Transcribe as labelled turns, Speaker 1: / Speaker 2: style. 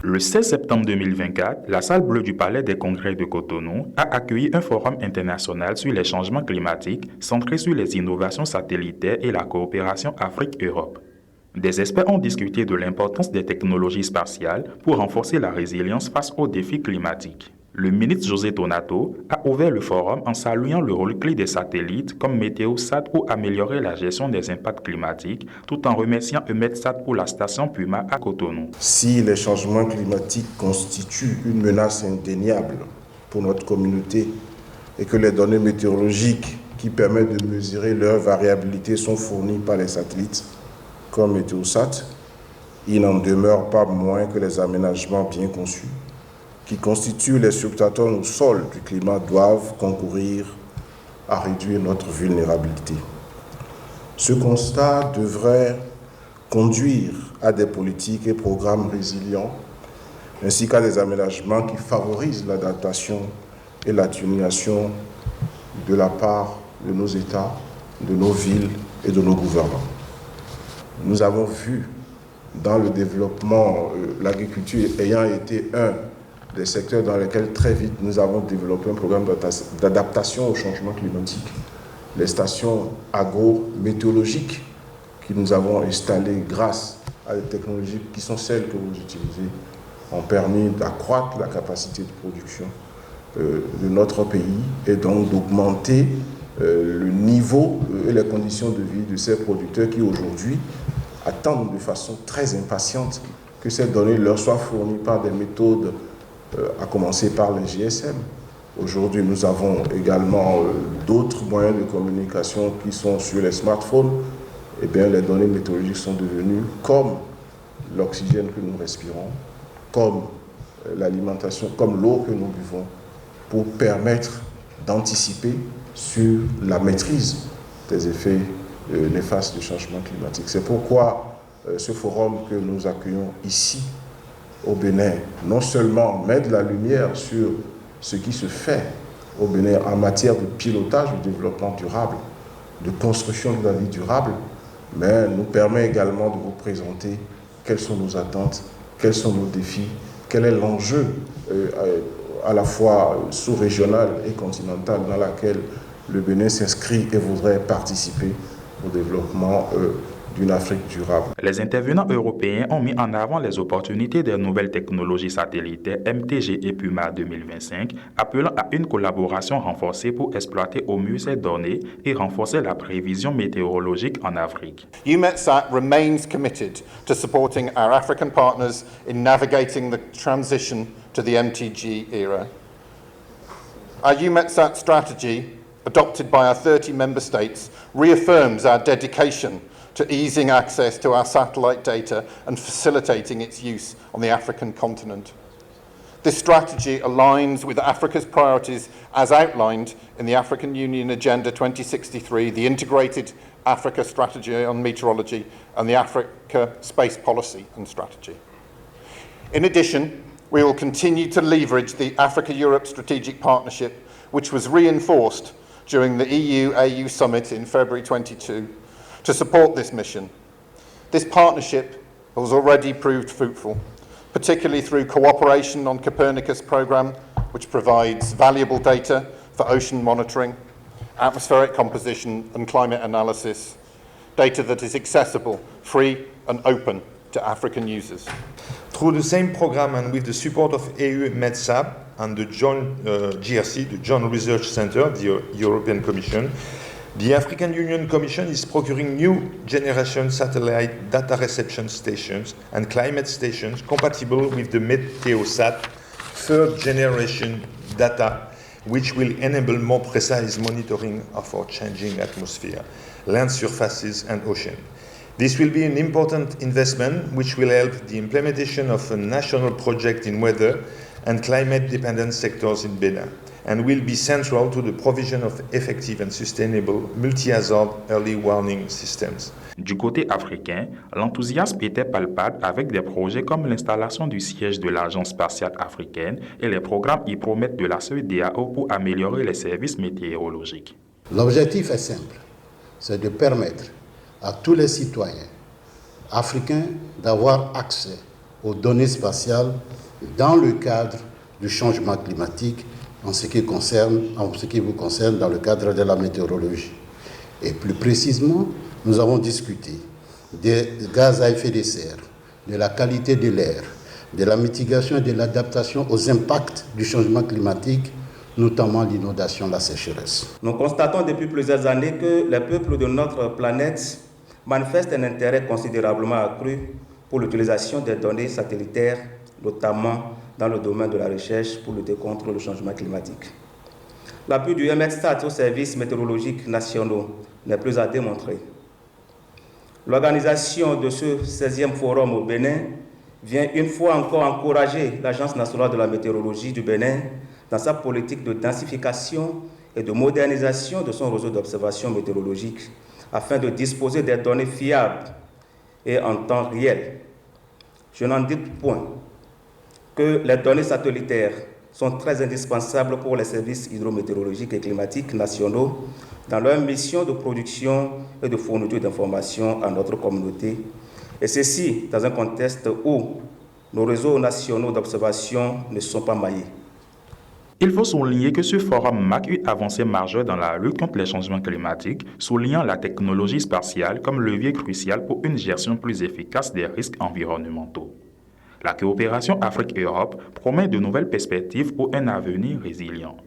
Speaker 1: Le 16 septembre 2024, la salle bleue du Palais des Congrès de Cotonou a accueilli un forum international sur les changements climatiques centré sur les innovations satellitaires et la coopération Afrique-Europe. Des experts ont discuté de l'importance des technologies spatiales pour renforcer la résilience face aux défis climatiques. Le ministre José Donato a ouvert le forum en saluant le rôle clé des satellites comme Météosat pour améliorer la gestion des impacts climatiques, tout en remerciant EUMETSAT pour la station Puma à Cotonou.
Speaker 2: Si les changements climatiques constituent une menace indéniable pour notre communauté et que les données météorologiques qui permettent de mesurer leur variabilité sont fournies par les satellites comme Météosat, il n'en demeure pas moins que les aménagements bien conçus qui constituent les subtatomes au sol du climat doivent concourir à réduire notre vulnérabilité. Ce constat devrait conduire à des politiques et programmes résilients, ainsi qu'à des aménagements qui favorisent l'adaptation et l'atténuation de la part de nos États, de nos villes et de nos gouvernements. Nous avons vu dans le développement, l'agriculture ayant été un des secteurs dans lesquels très vite nous avons développé un programme d'adaptation au changement climatique. Les stations agrométéorologiques que nous avons installées grâce à des technologies qui sont celles que vous utilisez ont permis d'accroître la capacité de production de notre pays et donc d'augmenter le niveau et les conditions de vie de ces producteurs qui aujourd'hui attendent de façon très impatiente que ces données leur soient fournies par des méthodes à commencer par les GSM. Aujourd'hui, nous avons également d'autres moyens de communication qui sont sur les smartphones. Eh bien, les données météorologiques sont devenues comme l'oxygène que nous respirons, comme l'alimentation, comme l'eau que nous buvons, pour permettre d'anticiper sur la maîtrise des effets néfastes du changement climatique. C'est pourquoi ce forum que nous accueillons ici, au Bénin, non seulement met de la lumière sur ce qui se fait au Bénin en matière de pilotage du développement durable, de construction de la vie durable, mais nous permet également de vous présenter quelles sont nos attentes, quels sont nos défis, quel est l'enjeu à la fois sous-régional et continental dans lequel le Bénin s'inscrit et voudrait participer au développement d'une Afrique durable.
Speaker 1: Les intervenants européens ont mis en avant les opportunités des nouvelles technologies satellitaires MTG et Puma 2025, appelant à une collaboration renforcée pour exploiter au mieux ces données et renforcer la prévision météorologique en Afrique.
Speaker 3: EUMETSAT remains committed to supporting our African partners in navigating the transition to the MTG era. Our EUMETSAT strategy, adopted by our 30 member states, reaffirms our dedication to easing access to our satellite data and facilitating its use on the African continent. This strategy aligns with Africa's priorities as outlined in the African Union Agenda 2063, the Integrated Africa Strategy on Meteorology, and the Africa Space Policy and Strategy. In addition, we will continue to leverage the Africa-Europe Strategic Partnership, which was reinforced during the EU-AU Summit in February 22, to support this mission. This partnership has already proved fruitful, particularly through cooperation on Copernicus programme, which provides valuable data for ocean monitoring, atmospheric composition and climate analysis, data that is accessible, free and open to African users.
Speaker 4: Through the same programme and with the support of EUMETSAT and the Joint GRC, the Joint Research Centre, the European Commission, the African Union Commission is procuring new generation satellite data reception stations and climate stations compatible with the Météosat third generation data, which will enable more precise monitoring of our changing atmosphere, land surfaces and ocean. This will be an important investment which will help the implementation of a national project in weather and climate-dependent sectors in Benin, and will be central to the provision of effective and sustainable multi-hazard early warning systems.
Speaker 1: Du côté africain, l'enthousiasme était palpable avec des projets comme l'installation du siège de l'Agence spatiale africaine et les programmes y promettent de la CEDEAO pour améliorer les services météorologiques.
Speaker 5: L'objectif est simple, c'est de permettre à tous les citoyens africains d'avoir accès aux données spatiales dans le cadre du changement climatique en ce qui vous concerne dans le cadre de la météorologie. Et plus précisément, nous avons discuté des gaz à effet de serre, de la qualité de l'air, de la mitigation et de l'adaptation aux impacts du changement climatique, notamment l'inondation, la sécheresse.
Speaker 6: Nous constatons depuis plusieurs années que les peuples de notre planète manifestent un intérêt considérablement accru pour l'utilisation des données satellitaires, notamment dans le domaine de la recherche pour lutter contre le changement climatique. L'appui du EUMETSAT aux services météorologiques nationaux n'est plus à démontrer. L'organisation de ce 16e forum au Bénin vient une fois encore encourager l'Agence nationale de la météorologie du Bénin dans sa politique de densification et de modernisation de son réseau d'observation météorologique afin de disposer des données fiables et en temps réel. Je n'en doute point que les données satellitaires sont très indispensables pour les services hydrométéorologiques et climatiques nationaux dans leur mission de production et de fourniture d'informations à notre communauté, et ceci dans un contexte où nos réseaux nationaux d'observation ne sont pas maillés.
Speaker 1: Il faut souligner que ce forum marque une avancée majeure dans la lutte contre les changements climatiques, soulignant la technologie spatiale comme levier crucial pour une gestion plus efficace des risques environnementaux. La coopération Afrique-Europe promet de nouvelles perspectives pour un avenir résilient.